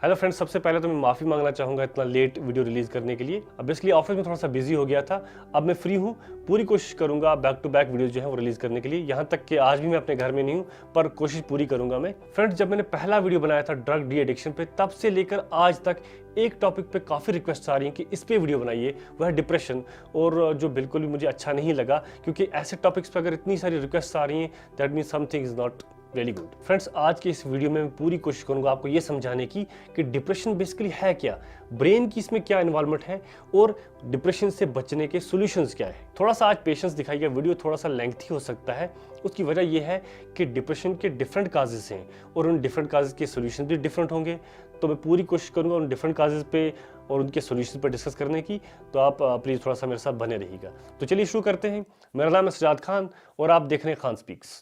Hello friends, सबसे पहले तो मैं माफ़ी मांगना चाहूँगा इतना लेट वीडियो रिलीज़ करने के लिए। अब बेसिकली ऑफिस में थोड़ा सा बिजी हो गया था। अब मैं फ्री हूँ, पूरी कोशिश करूँगा बैक टू बैक वीडियो जो है वो रिलीज़ करने के लिए। यहाँ तक कि आज भी मैं अपने घर में नहीं हूँ, पर कोशिश पूरी करूँगा मैं। फ्रेंड्स, जब मैंने पहला वीडियो बनाया था ड्रग डी एडिक्शन पे, तब से लेकर आज तक एक टॉपिक पे काफ़ी रिक्वेस्ट आ रही हैं कि इस पे वीडियो बनाइए, वह है डिप्रेशन। और जो बिल्कुल भी मुझे अच्छा नहीं लगा, क्योंकि ऐसे टॉपिक्स पे अगर इतनी सारी रिक्वेस्ट आ रही हैं, that means something is not very good. Friends, आज की इस वीडियो में मैं पूरी कोशिश करूंगा आपको ये समझाने की कि डिप्रेशन बेसिकली है क्या, ब्रेन की इसमें क्या इन्वॉल्वमेंट है और डिप्रेशन से बचने के सॉल्यूशंस क्या है। थोड़ा सा आज पेशेंस दिखाइएगा, वीडियो थोड़ा सा लेंथी हो सकता है। उसकी वजह यह है कि डिप्रेशन के डिफरेंट काजेस हैं और उन डिफरेंट काजेस के सोल्यूशन भी डिफरेंट होंगे। तो मैं पूरी कोशिश करूंगा उन डिफरेंट काजेस पे और उनके सोल्यूशन पर डिस्कस करने की। तो आप प्लीज़ थोड़ा सा मेरे साथ बने रहिएगा। तो चलिए शुरू करते हैं। मेरा नाम है सजाद खान और आप देख रहे हैं खान स्पीक्स।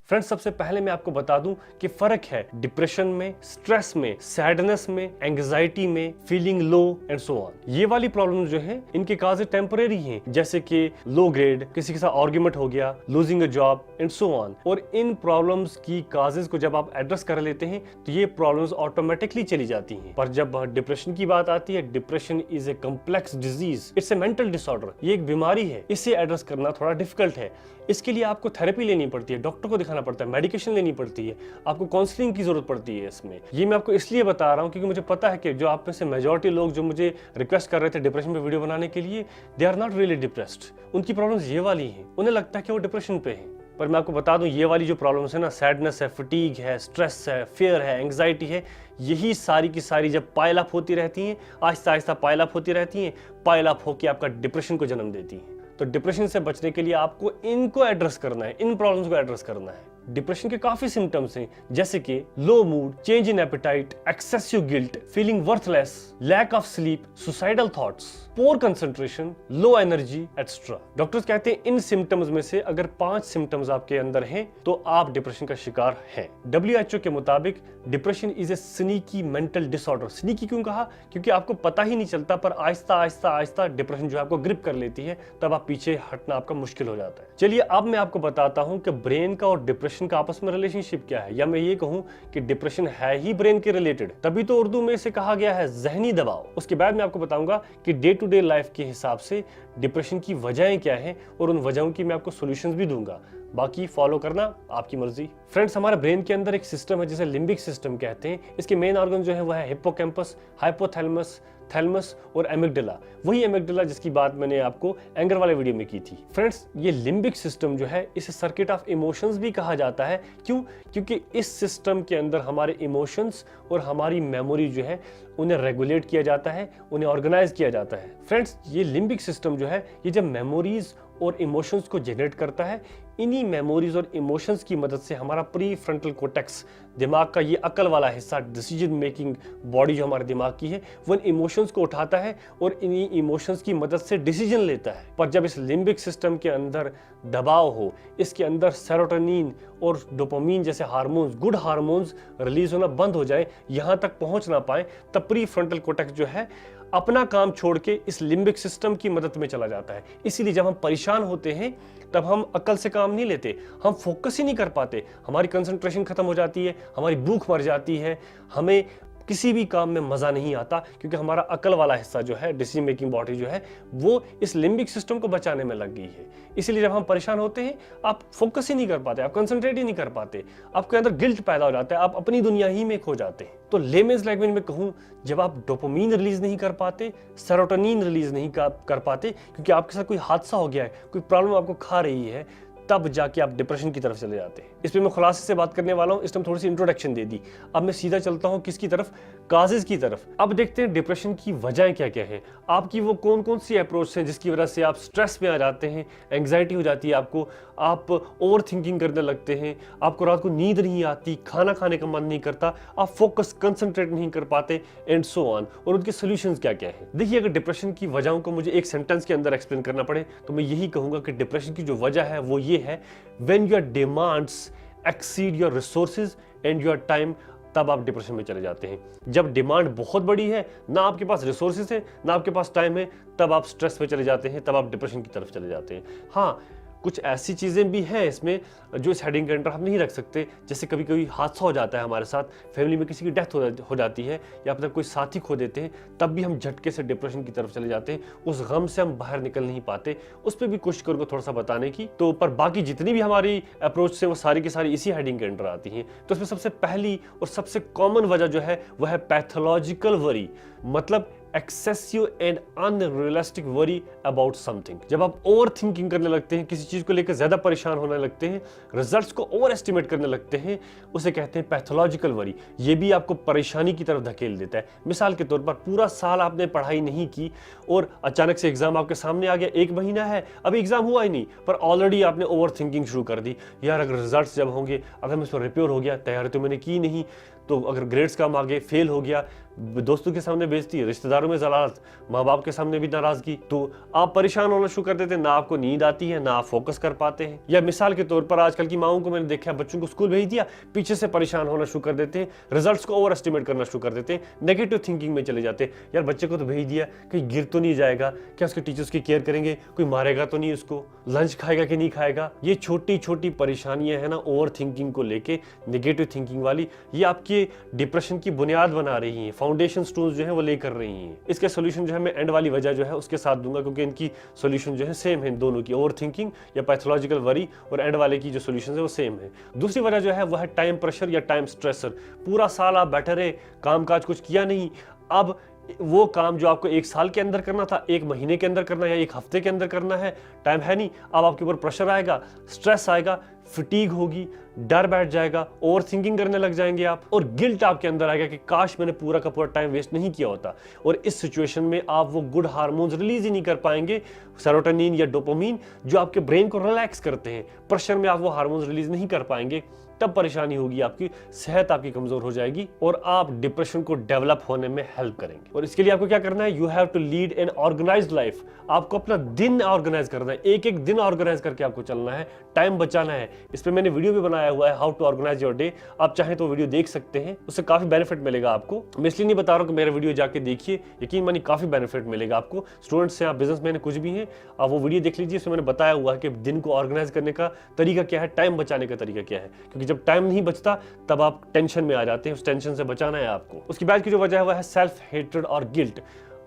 फ्रेंड्स, सबसे पहले मैं आपको बता दूं कि फर्क है डिप्रेशन में, स्ट्रेस में, सैडनेस में, एंग्जाइटी में, feeling low and so on. ये वाली प्रॉब्लम जो है इनके काजेज टेम्परेरी हैं, जैसे कि लो ग्रेड, किसी के साथ आर्ग्यूमेंट हो गया, losing a job and so on. और इन प्रॉब्लम्स की काजेज को जब आप एड्रेस कर लेते हैं तो ये प्रॉब्लम्स ऑटोमेटिकली चली जाती हैं। पर जब डिप्रेशन की बात आती है, depression is a complex disease, it's a mental disorder. ये एक बीमारी है, इसे एड्रेस करना थोड़ा डिफिकल्ट है। इसके लिए आपको थेरेपी लेनी पड़ती है, डॉक्टर को दिखाना पड़ता है, मेडिकेशन लेनी पड़ती है, आपको काउंसलिंग की जरूरत पड़ती है। इसमें ये मैं आपको इसलिए बता रहा हूँ क्योंकि मुझे पता है कि जो आप में से मेजॉरिटी लोग जो मुझे रिक्वेस्ट कर रहे थे डिप्रेशन पे वीडियो बनाने के लिए, they are not really depressed. उनकी प्रॉब्लम्स ये वाली हैं, उन्हें लगता है कि वो डिप्रेशन पे हैं। पर मैं आपको बता दूं, ये वाली जो प्रॉब्लम्स है ना, सैडनेस है, फटीग है, स्ट्रेस है, फियर है, एंग्जाइटी है, यही सारी की सारी जब पाइल अप होती रहती हैं, आहिस्ता आहिस्ता पाइल अप होती रहती हैं, पाइल अप होकर आपका डिप्रेशन को जन्म देती हैं। तो डिप्रेशन से बचने के लिए आपको इनको एड्रेस करना है, इन प्रॉब्लम्स को एड्रेस करना है। डिप्रेशन के काफी सिम्टम्स हैं, जैसे कि low mood, change in appetite, excessive guilt, feeling worthless, lack of sleep, suicidal thoughts, poor concentration, low energy extra. Doctors कहते हैं इन सिम्टम्स में से अगर 5 सिम्टम्स आपके अंदर हैं तो आप डिप्रेशन का शिकार हैं। WHO के मुताबिक depression is a sneaky mental disorder. Sneaky क्यों कहा? क्योंकि आपको पता ही नहीं चलता, पर आहिस्ता आहिस्ता आहिस्ता डिप्रेशन जो है आपको ग्रिप कर लेती है, तब आप पीछे हटना आपका मुश्किल हो जाता है। चलिए अब मैं आपको बताता हूं कि ब्रेन का और डिप्रेशन का आपस में रिलेशनशिप क्या है, या मैं ये कहूं कि डिप्रेशन है ही ब्रेन के रिलेटेड। तभी तो उर्दू में इसे कहा गया है जहनी दबाव। उसके बाद मैं आपको बताऊंगा कि डे टू डे लाइफ के हिसाब से डिप्रेशन की वजहें क्या हैं और उन वजहों की मैं आपको सॉल्यूशंस भी दूंगा। बाकी फॉलो करना आपकी मर्जी। फ्रेंड्स, हमारे ब्रेन के अंदर एक सिस्टम है जिसे लिम्बिक सिस्टम कहते हैं। इसके मेन ऑर्गन जो है वह है हिप्पोकैम्पस, हाइपोथैलेमस, थैलेमस और एमिगडाला। वही एमिगडाला जिसकी बात मैंने आपको एंगर वाले वीडियो में की थी। फ्रेंड्स, ये लिम्बिक सिस्टम जो है इसे सर्किट ऑफ इमोशंस भी कहा जाता है। क्यों? क्योंकि इस सिस्टम के अंदर हमारे इमोशंस और हमारी मेमोरी जो है उन्हें रेगुलेट किया जाता है, उन्हें ऑर्गेनाइज किया जाता है। फ्रेंड्स, ये लिम्बिक सिस्टम जो है ये जब मेमोरीज और इमोशंस को जनरेट करता है, इन्हीं मेमोरीज और इमोशंस की मदद से हमारा प्री फ्रंटल कोर्टेक्स, दिमाग का ये अकल वाला हिस्सा, डिसीजन मेकिंग बॉडी जो हमारे दिमाग की है, वो इन इमोशंस को उठाता है और इन्हीं इमोशंस की मदद से डिसीजन लेता है। पर जब इस लिम्बिक सिस्टम के अंदर दबाव हो, इसके अंदर सेरोटोनिन और डोपामिन जैसे हार्मोन्स, गुड हार्मोन्स रिलीज होना बंद हो जाए, यहाँ तक पहुँच ना पाए, तब प्री फ्रंटल कोर्टेक्स जो है अपना काम छोड़ के इस लिम्बिक सिस्टम की मदद में चला जाता है। इसीलिए जब हम परेशान होते हैं तब हम अकल से काम नहीं लेते, हम फोकस ही नहीं कर पाते, हमारी कंसंट्रेशन खत्म हो जाती है, हमारी भूख मर जाती है, हमें किसी भी काम में मजा नहीं आता, क्योंकि हमारा अकल वाला हिस्सा जो है, डिसीजन मेकिंग बॉडी जो है, वो इस लिम्बिक सिस्टम को बचाने में लग गई है। इसीलिए जब हम परेशान होते हैं आप फोकस ही नहीं कर पाते, आप कंसंट्रेट ही नहीं कर पाते, आपके अंदर गिल्ट पैदा हो जाता है, आप अपनी दुनिया ही में खो जाते हैं। तो लेमेन्स लैंग्वेज में कहूं, जब आप डोपामिन रिलीज नहीं कर पाते, सेरोटोनिन रिलीज नहीं कर पाते, क्योंकि आपके साथ कोई हादसा हो गया है, कोई प्रॉब्लम आपको खा रही है, तब जाके आप डिप्रेशन की तरफ चले जाते हैं। इस पे मैं खुलासे से बात करने वाला हूं, इस टाइम थोड़ी सी इंट्रोडक्शन दे दी। अब मैं सीधा चलता हूं किसकी तरफ? काजेज की तरफ। अब देखते हैं डिप्रेशन की वजह क्या क्या है, आपकी वो कौन कौन सी अप्रोच है जिसकी वजह से आप स्ट्रेस में आ जाते हैं, एंग्जाइटी हो जाती है आपको, आप ओवर थिंकिंग करने लगते हैं, आपको रात को नींद नहीं आती, खाना खाने का मन नहीं करता, आप फोकस कंसंट्रेट नहीं कर पाते एंड सो ऑन। और उनके सोल्यूशंस क्या क्या है? देखिए, अगर डिप्रेशन की वजहों को मुझे एक सेंटेंस के अंदर एक्सप्लेन करना पड़े तो मैं यही कहूंगा कि डिप्रेशन की जो वजह है वो ये है, when your demands exceed your resources and your time तब आप डिप्रेशन में चले जाते हैं। जब डिमांड बहुत बड़ी है, ना आपके पास रिसोर्सेज है, ना आपके पास टाइम है, तब आप स्ट्रेस में चले जाते हैं, तब आप डिप्रेशन की तरफ चले जाते हैं। हाँ, कुछ ऐसी चीज़ें भी हैं इसमें जो इस हेडिंग के अंडर हम नहीं रख सकते। जैसे कभी कभी हादसा हो जाता है हमारे साथ, फैमिली में किसी की डेथ हो जाती है, या अपना कोई साथी खो देते हैं, तब भी हम झटके से डिप्रेशन की तरफ चले जाते हैं। उस गम से हम बाहर निकल नहीं पाते। उस पर भी कोशिश करूँगा थोड़ा सा बताने की। तो पर बाकी जितनी भी हमारी अप्रोच से वो सारी की सारी इसी हेडिंग के अंडर आती हैं। तो इसमें सबसे पहली और सबसे कॉमन वजह जो है वह है पैथोलॉजिकल वरी, मतलब excessive and unrealistic worry about something. जब आप ओवर थिंकिंग करने लगते हैं, किसी चीज को लेकर ज्यादा परेशान होने लगते हैं, रिजल्ट्स को ओवर एस्टिमेट करने लगते हैं, उसे कहते हैं पैथोलॉजिकल वरी। ये भी आपको परेशानी की तरफ धकेल देता है। मिसाल के तौर पर पूरा साल आपने पढ़ाई नहीं की और अचानक से एग्जाम आपके सामने आ गया, 1 महीना है, अभी एग्जाम हुआ ही नहीं, पर ऑलरेडी आपने ओवर थिंकिंग शुरू कर दी। यार अगर रिजल्ट्स जब होंगे, अगर मैं इस पर रिपेयर हो गया, तैयारी तो मैंने की नहीं, तो अगर ग्रेड्स कम आ गए, फेल हो गया, दोस्तों के सामने बेइज्जती, रिश्तेदारों में जलालत, माँ बाप के सामने भी नाराजगी, तो आप परेशान होना शुरू कर देते हैं। ना आपको नींद आती है, ना आप फोकस कर पाते हैं। या मिसाल के तौर पर आजकल की माओं को मैंने देखा, बच्चों को स्कूल भेज दिया, पीछे से परेशान होना शुरू कर देते हैं, रिजल्ट्स को ओवर एस्टिमेट करना शुरू कर देते हैं, नेगेटिव थिंकिंग में चले जाते हैं। यार बच्चे को तो भेज दिया, कहीं गिर तो नहीं जाएगा, क्या उसके टीचर्स की केयर करेंगे, कोई मारेगा तो नहीं उसको, लंच खाएगा कि नहीं खाएगा। ये छोटी छोटी परेशानियां है ना ओवर थिंकिंग को लेके, नेगेटिव थिंकिंग वाली, ये आपके डिप्रेशन की बुनियाद बना रही है, फाउंडेशन स्टोन्स जो है वो लेकर रही हैं। इसके सोल्यूशन जो है मैं एंड वाली वजह जो है उसके साथ दूंगा, क्योंकि इनकी सोल्यूशन जो है सेम है दोनों की, ओवर थिंकिंग या पैथोलॉजिकल वरी और एंड वाले की जो सोल्यूशन है वो सेम है। दूसरी वजह जो है वह है टाइम प्रेशर या टाइम स्ट्रेसर। पूरा साल आप बैठे रहे, कामकाज कुछ किया नहीं, अब वो काम जो आपको 1 साल के अंदर करना था, 1 महीने के अंदर करना है या 1 हफ्ते के अंदर करना है, टाइम है नहीं। अब आपके ऊपर प्रेशर आएगा, स्ट्रेस आएगा, फिटीग होगी, डर बैठ जाएगा, ओवर थिंकिंग करने लग जाएंगे आप, और गिल्ट आपके अंदर आएगा कि काश मैंने पूरा का पूरा टाइम वेस्ट नहीं किया होता। और इस सिचुएशन में आप वो गुड हार्मोन्स रिलीज ही नहीं कर पाएंगे, सेरोटोनिन या डोपामिन, जो आपके ब्रेन को रिलैक्स करते हैं। प्रेशर में आप वो हार्मोन्स रिलीज नहीं कर पाएंगे, तब परेशानी होगी, आपकी सेहत आपकी कमजोर हो जाएगी और आप डिप्रेशन को डेवलप होने में हेल्प करेंगे। और इसके लिए आपको क्या करना है, you have to lead an organised life. आपको अपना दिन ऑर्गेनाइज करना है, एक एक दिन ऑर्गेनाइज करके आपको चलना है, टाइम बचाना है। इस पे मैंने वीडियो भी बनाया हुआ है, how to organise your day, आप चाहें तो वीडियो देख सकते हैं, उससे काफी बेनिफिट मिलेगा आपको। मैं इसलिए नहीं बता रहा हूं कि मेरा वीडियो जाके देखिए, यकीन मानिए काफी बेनिफिट मिलेगा आपको। स्टूडेंट्स हैं आप, बिजनेसमैन कुछ भी हैं, आप वो वीडियो देख लीजिए, इसमें मैंने बताया हुआ है कि दिन को ऑर्गेनाइज करने का तरीका क्या है, टाइम बचाने का तरीका क्या है। क्योंकि जब टाइम नहीं बचता तब आप टेंशन में आ जाते हैं, उस टेंशन से बचाना है आपको। उसके बाद की जो वजह है वह है सेल्फ हेट्रेड और गिल्ट।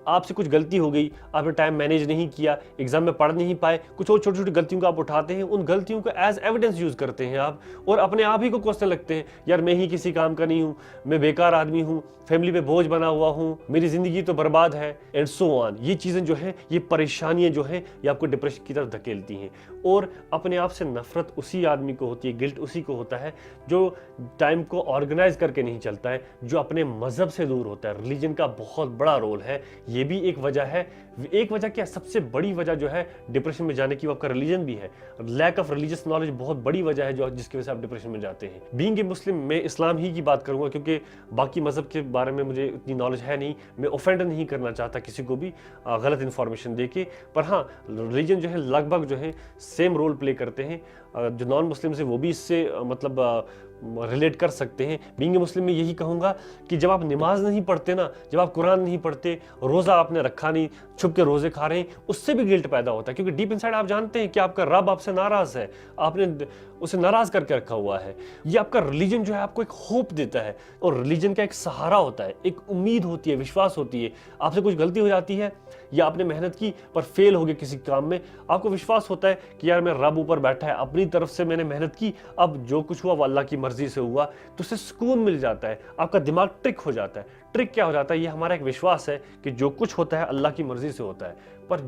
आपसे कुछ गलती हो गई, आपने टाइम मैनेज नहीं किया, एग्जाम में पढ़ नहीं पाए, कुछ और छोटी छोटी गलतियों को आप उठाते हैं, उन गलतियों को एज एविडेंस यूज करते हैं आप, और अपने आप ही को कोसने लगते हैं, यार मैं ही किसी काम का नहीं हूं, मैं बेकार आदमी हूं, फैमिली पे बोझ बना हुआ हूं, मेरी जिंदगी तो बर्बाद है, एंड सो ऑन। ये चीजें जो है, ये परेशानियां जो है, ये आपको डिप्रेशन की तरफ धकेलती हैं। और अपने आप से नफरत उसी आदमी को होती है, गिल्ट उसी को होता है जो टाइम को ऑर्गेनाइज करके नहीं चलता है, जो अपने मजहब से दूर होता है। रिलीजन का बहुत बड़ा रोल है, ये भी एक वजह है। एक वजह क्या, सबसे बड़ी वजह जो है डिप्रेशन में जाने की, वो आपका रिलीजन भी है। लैक ऑफ रिलीजियस नॉलेज बहुत बड़ी वजह है जो जिसकी वजह से आप डिप्रेशन में जाते हैं। बीइंग ए मुस्लिम, मैं इस्लाम ही की बात करूंगा क्योंकि बाकी मजहब के बारे में मुझे इतनी नॉलेज है नहीं, मैं ऑफेंड नहीं करना चाहता किसी को भी गलत इंफॉर्मेशन देके। पर हाँ, रिलीजन जो है लगभग जो है सेम रोल प्ले करते हैं। जो नॉन मुस्लिम है वो भी इससे मतलब रिलेट कर सकते हैं। बीइंग ए मुस्लिम में यही कहूँगा कि जब आप नमाज नहीं पढ़ते ना, जब आप कुरान नहीं पढ़ते, रोज़ा आपने रखा नहीं, छुप के रोज़े खा रहे हैं, उससे भी गिल्ट पैदा होता है। क्योंकि डीप इनसाइड आप जानते हैं कि आपका रब आपसे नाराज़ है, आपने उसे नाराज़ करके रखा हुआ है। ये आपका रिलीजन जो है आपको एक होप देता है, और रिलीजन का एक सहारा होता है, एक उम्मीद होती है, विश्वास होती है। आपसे कुछ गलती हो जाती है या आपने मेहनत की पर फेल हो गए किसी काम में, आपको विश्वास होता है कि यार मेरा रब ऊपर बैठा है, अपनी तरफ से मैंने मेहनत की, अब जो कुछ हुआ वो अल्लाह की मर्जी से हुआ, तो उससे सुकून मिल जाता है, आपका दिमाग ट्रिक हो जाता है। ट्रिक क्या हो जाता है, ये हमारा एक विश्वास है कि जो कुछ होता है अल्लाह की मर्जी से होता है। पर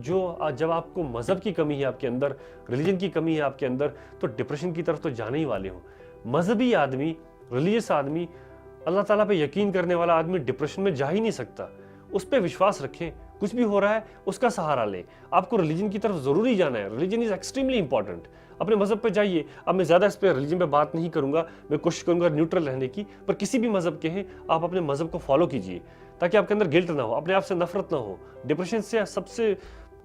जब आपको मजहब की कमी है आपके अंदर, रिलीजन की कमी है आपके अंदर, तो डिप्रेशन की तरफ तो जाने ही वाले हो। मजहबी आदमी, रिलीजियस आदमी, अल्लाह ताला पे यकीन करने वाला आदमी डिप्रेशन में जा ही नहीं सकता। उस पर विश्वास रखें, कुछ भी हो रहा है उसका सहारा लें। आपको रिलीजन की तरफ जरूरी जाना है, रिलीजन इज एक्सट्रीमली इंपॉर्टेंट। अपने मजहब पे जाइए। अब मैं ज्यादा इस पे रिलीजन पे बात नहीं करूंगा, मैं कोशिश करूंगा न्यूट्रल रहने की, पर किसी भी मजहब के हैं आप अपने मजहब को फॉलो कीजिए ताकि आपके अंदर गिल्ट ना हो, अपने आप से नफरत ना हो। डिप्रेशन से सबसे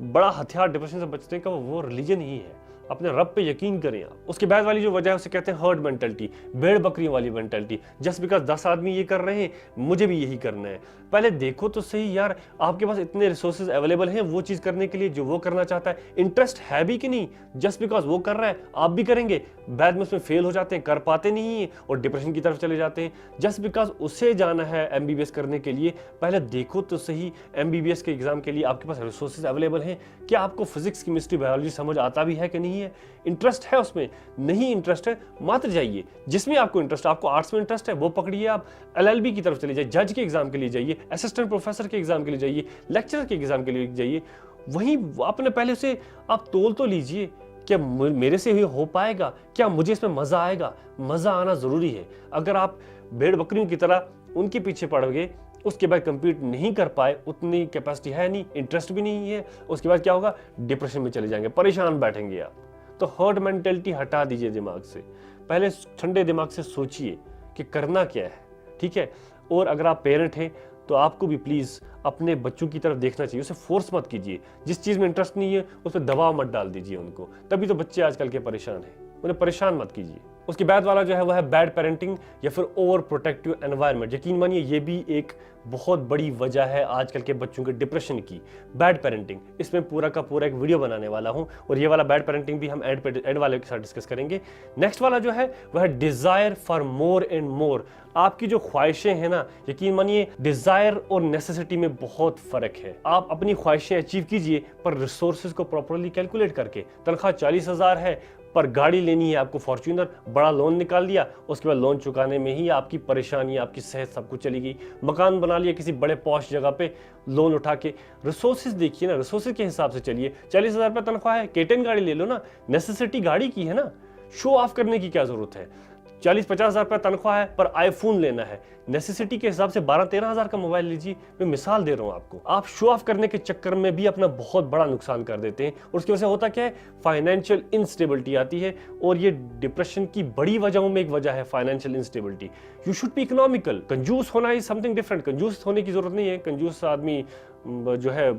बड़ा हथियार डिप्रेशन से बचने का वो रिलीजन ही है। अपने रब पे यकीन करें आप। उसके बाद वाली जो वजह है उसे कहते हैं हर्ड मेंटलिटी, भेड़ बकरियों वाली मेंटलिटी। जस्ट बिकॉज 10 आदमी ये कर रहे हैं मुझे भी यही करना है। पहले देखो तो सही यार, आपके पास इतने रिसोर्सेज अवेलेबल हैं वो चीज करने के लिए जो वो करना चाहता है, इंटरेस्ट है भी कि नहीं। जस्ट बिकॉज वो कर रहा है आप भी करेंगे, बाद में उसमें फेल हो जाते हैं, कर पाते नहीं है और डिप्रेशन की तरफ चले जाते हैं। जस्ट बिकॉज उसे जाना है एमबीबीएस करने के लिए, पहले देखो तो सही एमबीबीएस के एग्जाम के लिए आपके पास रिसोर्सेज अवेलेबल हैं क्या, आपको फिजिक्स केमिस्ट्री बायोलॉजी समझ आता भी है कि नहीं है, इंटरेस्ट है उसमें, नहीं इंटरेस्ट है मात्र जाइए जिसमें आपको इंटरेस्ट है। आपको आर्ट्स में इंटरेस्ट है वो पकड़िए, आप एलएलबी की तरफ चले जाइए, जज के एग्जाम के लिए जाइए, असिस्टेंट प्रोफेसर के एग्जाम के लिए जाइए, लेक्चरर के एग्जाम के लिए जाइए। वहीं आपने पहले से आप तोल तो लीजिए, क्या मेरे से ये हो पाएगा, क्या मुझे इसमें मजा आएगा। मजा आना जरूरी है। अगर आप भेड़ बकरियों की तरह उनके पीछे पड़ोगे, उसके बाद कंप्लीट नहीं कर पाए, उतनी कैपेसिटी है नहीं, इंटरेस्ट भी नहीं है, उसके बाद क्या होगा, डिप्रेशन में चले जाएंगे, परेशान बैठेंगे आप। तो हर्ड मेंटेलिटी हटा दीजिए दिमाग से, पहले ठंडे दिमाग से सोचिए कि करना क्या है, ठीक है। और अगर आप पेरेंट हैं तो आपको भी प्लीज अपने बच्चों की तरफ देखना चाहिए, उसे फोर्स मत कीजिए। जिस चीज में इंटरेस्ट नहीं है उस पर दबाव मत डाल दीजिए उनको, तभी तो बच्चे आजकल के परेशान हैं, उन्हें परेशान मत कीजिए। उसके बाद वाला जो है वह है बैड पेरेंटिंग या फिर ओवर प्रोटेक्टिव एनवायरनमेंट। यकीन मानिए ये भी एक बहुत बड़ी वजह है आजकल के बच्चों के डिप्रेशन की, बैड पेरेंटिंग। इसमें पूरा का पूरा एक वीडियो बनाने वाला हूं और ये वाला बैड पेरेंटिंग भी हम एड वाले के साथ डिस्कस करेंगे। नेक्स्ट वाला जो है वह desire for more and more. आपकी जो ख्वाहिशें हैं ना, यकीन मानिए डिजायर और नेसेसिटी में बहुत फर्क है। आप अपनी ख्वाहिशें अचीव कीजिए पर रिसोर्सेज को प्रॉपरली कैलकुलेट करके। तनख्वाह 40,000 है पर गाड़ी लेनी है आपको फॉर्च्यूनर, बड़ा लोन निकाल लिया, उसके बाद लोन चुकाने में ही आपकी परेशानी, आपकी सेहत सब कुछ चली गई। मकान बना लिया किसी बड़े पॉश जगह पे लोन उठा के। रिसोर्सेज देखिए ना, रिसोर्सेज के हिसाब से चलिए। 40,000 रुपये तनख्वाह है, K10 गाड़ी ले लो ना, नेसेसिटी गाड़ी की है ना, शो ऑफ करने की क्या जरूरत है। 40-50,000 रुपये तनख्वाह है पर आईफोन लेना है, नेसेसिटी के हिसाब से 12-13,000 का मोबाइल लीजिए। मैं मिसाल दे रहा हूं आपको। आप शो ऑफ करने के चक्कर में भी अपना बहुत बड़ा नुकसान कर देते हैं और उसकी वजह से होता क्या है, फाइनेंशियल इंस्टेबिलिटी आती है। और ये डिप्रेशन की बड़ी वजहों में एक वजह है financial instability. You should be economical. कंजूस होना इज समथिंग डिफरेंट। कंजूस होने की जरूरत नहीं है, कंजूस आदमी जो है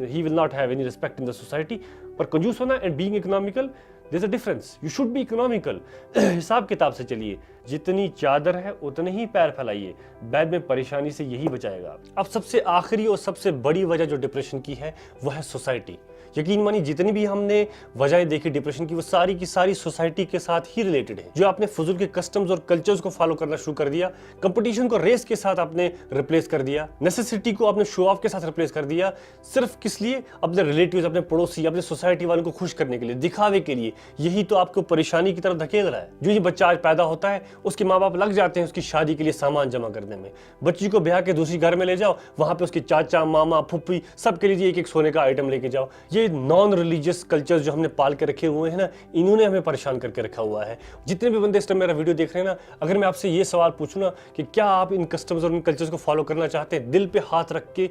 he will not have any respect in the society. पर कंजूस होना and being economical, there's a difference. You should be economical. हिसाब किताब से चलिए, जितनी चादर है उतने ही पैर फैलाइए, बाद में परेशानी से यही बचाएगा। अब सबसे आखिरी और सबसे बड़ी वजह जो डिप्रेशन की है वह है सोसाइटी। यकीन मानिए जितनी भी हमने वजह देखी डिप्रेशन की वो सारी की सारी सोसाइटी के साथ ही रिलेटेड है। जो आपने फजूल के कस्टम्स और कल्चर्स को फॉलो करना शुरू कर दिया, कंपटीशन को रेस के साथ आपने रिप्लेस कर दिया, नेसेसिटी को आपने शो ऑफ के साथ रिप्लेस कर दिया, सिर्फ किस लिए, अपने रिलेटिव्स, अपने पड़ोसी, अपने सोसाइटी वालों को खुश करने के लिए, दिखावे के लिए। यही तो आपको परेशानी की तरफ धकेल रहा है। जो ये बच्चा आज पैदा होता है उसके माँ बाप लग जाते हैं उसकी शादी के लिए सामान जमा करने में। बच्ची को ब्याह के दूसरी घर में ले जाओ, वहां पे उसके चाचा, मामा, फुप्पी सबके लिए एक एक सोने का आइटम लेके जाओ। ये नॉन रिलीजियस कल्चर जो हमने पाल के रखे हुए हैं ना, इन्होंने हमें परेशान करके रखा हुआ है। जितने भी बंदे इस टाइम मेरा वीडियो देख रहे हैं ना, अगर मैं आपसे ये सवाल पूछूं ना कि क्या आप इन कस्टम्स और इन कल्चर्स को फॉलो करना चाहते हैं, दिल पे हाथ रख के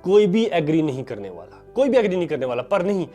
कोई भी एग्री नहीं करने वाला, कोई भी एग्री नहीं करने वाला। पर नहीं,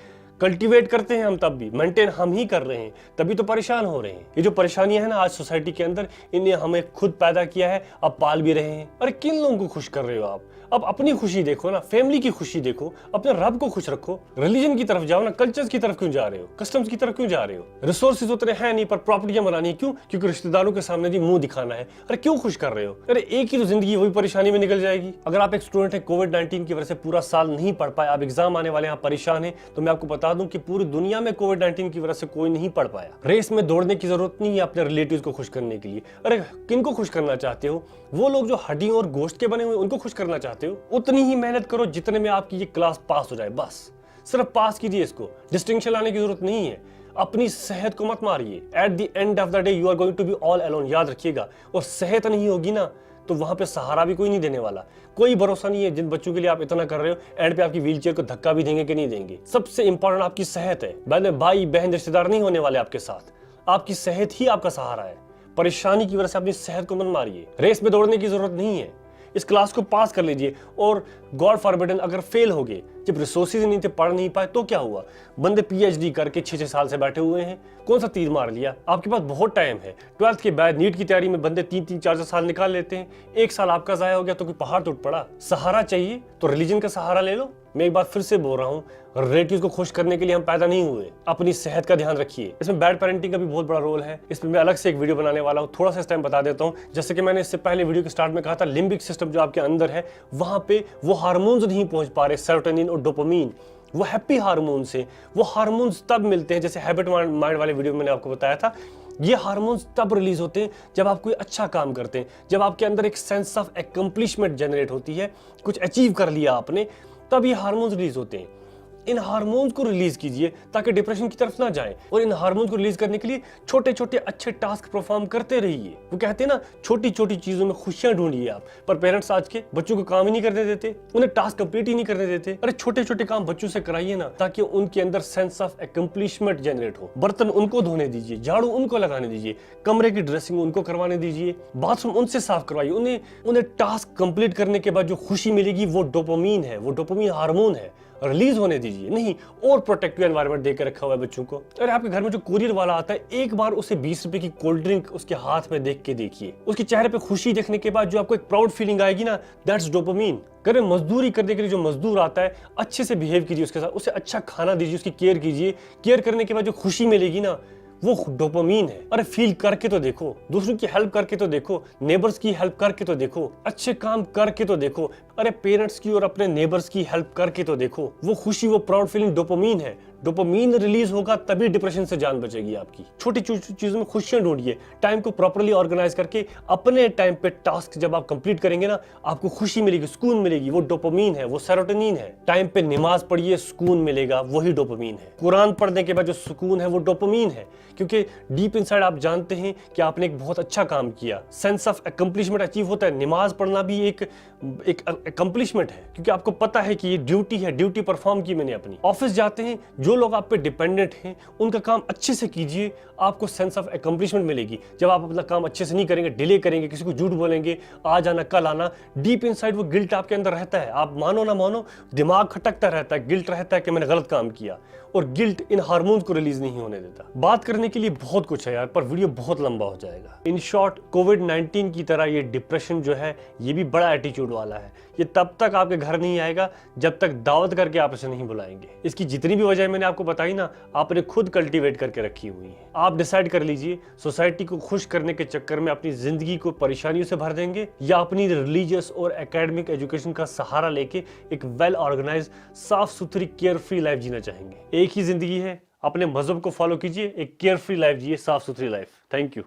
कल्टीवेट करते हैं हम तब भी, मेंटेन हम ही कर रहे हैं, तभी तो परेशान हो रहे हैं। ये जो परेशानियां हैं ना आज सोसाइटी के अंदर, इन्हें हमें खुद पैदा किया है, अब पाल भी रहे हैं। अरे किन लोगों को खुश कर रहे हो आप? अब अपनी खुशी देखो ना, फैमिली की खुशी देखो, अपने रब को खुश रखो। रिलीजन की तरफ जाओ ना, कल्चर्स की तरफ क्यों जा रहे हो, कस्टम्स की तरफ क्यों जा रहे हो? रिसोर्सेज उतने हैं नहीं पर प्रॉपर्टियां बनानी है, क्यों? क्योंकि रिश्तेदारों के सामने भी मुंह दिखाना है। अरे क्यों खुश कर रहे हो? अरे एक ही तो जिंदगी, वही परेशानी में निकल जाएगी। अगर आप एक स्टूडेंट है, कोविड-19 की वजह से पूरा साल नहीं पढ़ पाए, आप एग्जाम आने वाले, आप परेशान है, तो मैं आपको बता दूं कि पूरी दुनिया में कोविड-19 की वजह से कोई नहीं पढ़ पाया। रेस में दौड़ने की जरूरत नहीं है अपने रिलेटिव्स को खुश करने के लिए। अरे किनको खुश करना चाहते हो? वो लोग जो हड्डियों और गोश्त के बने हुए, उनको खुश करना चाहते हो? उतनी ही मेहनत करो जितने में आपकी ये क्लास पास हो जाए, बस सिर्फ पास कीजिए इसको। डिस्टिंक्शन लाने की जरूरत नहीं है। अपनी सेहत को मत मारिए। At the end of the day you are going to be all alone, याद रखिएगा। और सेहत नहीं होगी ना तो वहां पे सहारा भी कोई नहीं देने वाला। कोई भरोसा नहीं है जिन बच्चों के लिए आप इतना कर रहे हो, एंड पे आपकी व्हीलचेयर को धक्का भी देंगे कि नहीं देंगे। सबसे इंपॉर्टेंट आपकी सेहत है। बाद में भाई बहन रिश्तेदार नहीं होने वाले आपके साथ, आपकी सेहत ही आपका सहारा है। परेशानी की वजह से अपनी सेहत को मत मारिए। रेस में दौड़ने की जरूरत नहीं है। इस क्लास को पास कर लीजिए। और गॉड फॉरबिडन अगर फेल हो गए, जब रिसोर्सेज नहीं थे, पढ़ नहीं पाए, तो क्या हुआ? बंदे पीएचडी करके 6-6 साल से बैठे हुए हैं, कौन सा तीर मार लिया? आपके पास बहुत टाइम है। 12th के बाद नीट की तैयारी में बंदे 3-3, 4-4 साल निकाल लेते हैं। 1 साल आपका जाया हो गया तो कोई पहाड़ टूट पड़ा? सहारा चाहिए तो रिलीजन का सहारा ले लो। मैं एक बार फिर से बोल रहा हूँ, रिलेटिव्स को खुश करने के लिए हम पैदा नहीं हुए। अपनी सेहत का ध्यान रखिए। इसमें बैड पेरेंटिंग का भी बहुत बड़ा रोल है। इसमें मैं अलग से एक वीडियो बनाने वाला हूँ, थोड़ा सा इस टाइम बता देता हूँ। जैसे कि मैंने इससे पहले वीडियो के स्टार्ट में कहा था, लिम्बिक सिस्टम जो आपके अंदर है, वहां पे वो हार्मोन्स नहीं पहुंच पा रहे, सेरोटोनिन और डोपामिन, वो हैप्पी हार्मोन से। वो हार्मोन्स तब मिलते हैं, जैसे हैबिट माइंड वाले वीडियो में मैंने आपको बताया था, ये हार्मोन्स तब रिलीज होते हैं जब आप कोई अच्छा काम करते हैं, जब आपके अंदर एक सेंस ऑफ एक्म्प्लिशमेंट जनरेट होती है, कुछ अचीव कर लिया आपने, तब ये हार्मोन्स रिलीज होते हैं। इन हार्मोन्स को रिलीज कीजिए ताकि डिप्रेशन की तरफ ना जाए। और इन हार्मोन्स को रिलीज करने के लिए छोटे छोटे अच्छे टास्क परफॉर्म करते रहिए। वो कहते हैं ना, छोटी छोटी चीजों में खुशियां ढूंढिए आप। पर पेरेंट्स आज के बच्चों को काम ही नहीं करने देते, उन्हें टास्क कंप्लीट ही नहीं करने देते। अरे छोटे छोटे काम बच्चों से कराइए ना, ताकि उनके अंदर सेंस ऑफ एक्म्प्लिशमेंट जनरेट हो। बर्तन उनको धोने दीजिए, झाड़ू उनको लगाने दीजिए, कमरे की ड्रेसिंग उनको करवाने दीजिए, बाथरूम उनसे साफ करवाइए। उन्हें टास्क कंप्लीट करने के बाद जो खुशी मिलेगी वो डोपामिन है, वो डोपामिन हार्मोन है, रिलीज होने दीजिए। नहीं और प्रोटेक्टिव एनवायरनमेंट देकर रखा हुआ है बच्चों को। अरे आपके घर में जो कुरियर वाला आता है, एक बार उसे 20 रुपए की कोल्ड ड्रिंक उसके हाथ में देख के देखिए, उसके चेहरे पे खुशी देखने के बाद जो आपको एक प्राउड फीलिंग आएगी ना, दैट्स डोपामिन। करे मजदूरी करने के लिए जो मजदूर आता है, अच्छे से बिहेव कीजिए उसके साथ, उसे अच्छा खाना दीजिए, उसकी केयर कीजिए। केयर करने के बाद जो खुशी मिलेगी ना, वो डोपामिन है। अरे फील करके तो देखो, दूसरों की हेल्प करके तो देखो, नेबर्स की हेल्प करके तो देखो, अच्छे काम करके तो देखो। अरे पेरेंट्स की और अपने नेबर्स की हेल्प करके तो देखो। वो खुशी, वो प्राउड फीलिंग डोपामिन है। डोपामिन रिलीज होगा तभी डिप्रेशन से जान बचेगी आपकी। छोटी चीजों में खुशियां ढूंढिए। टाइम को प्रॉपर्ली ऑर्गेनाइज करके अपने टाइम पे टास्क जब आप कंप्लीट करेंगे ना, आपको खुशी मिलेगी, सुकून मिलेगी। वो डोपामिन है, वो सेरोटोनिन है। टाइम पे नमाज पढ़िए, सुकून मिलेगा, वही डोपामिन है। कुरान पढ़ने के बाद जो सुकून है वो डोपामिन है, क्योंकि डीप इनसाइड आप जानते हैं कि आपने एक बहुत अच्छा काम किया। सेंस ऑफ अकम्प्लिशमेंट अचीव होता है। नमाज पढ़ना भी एक अकम्प्लिशमेंट है, क्योंकि आपको पता है कि ये ड्यूटी है, ड्यूटी परफॉर्म की मैंने अपनी। ऑफिस जाते हैं, जो लोग आप पे डिपेंडेंट हैं, उनका काम अच्छे से कीजिए, आपको सेंस ऑफ अकम्प्लिशमेंट मिलेगी। जब आप अपना काम अच्छे से नहीं करेंगे, डिले करेंगे, किसी को झूठ बोलेंगे, आज आना कल आना, डीप इनसाइड वो गिल्ट आपके अंदर रहता है। आप मानो ना मानो, दिमाग खटकता रहता है, गिल्ट रहता है कि मैंने गलत काम किया। और गिल्ट इन हार्मोन्स को रिलीज नहीं होने देता। बात करने के लिए बहुत कुछ है यार, पर वीडियो बहुत लंबा हो जाएगा। इन शॉर्ट, कोविड-19 की तरह ये डिप्रेशन जो है, ये भी बड़ा एटीट्यूड वाला है। ये तब तक आपके घर नहीं आएगा जब तक दावत करके आप इसे नहीं बुलाएंगे। इसकी जितनी भी वजह मैंने आपको बताई ना, आपने खुद कल्टीवेट करके रखी हुई है। आप डिसाइड कर लीजिए, सोसाइटी को खुश करने के चक्कर में अपनी जिंदगी को परेशानियों से भर देंगे, या अपनी रिलीजियस और एकेडमिक एजुकेशन का सहारा लेके एक वेल ऑर्गेनाइज, साफ सुथरी, केयर फ्री लाइफ जीना चाहेंगे। एक ही जिंदगी है, अपने मजहब को फॉलो कीजिए, एक केयर फ्री लाइफ जिए, साफ सुथरी लाइफ। Thank you.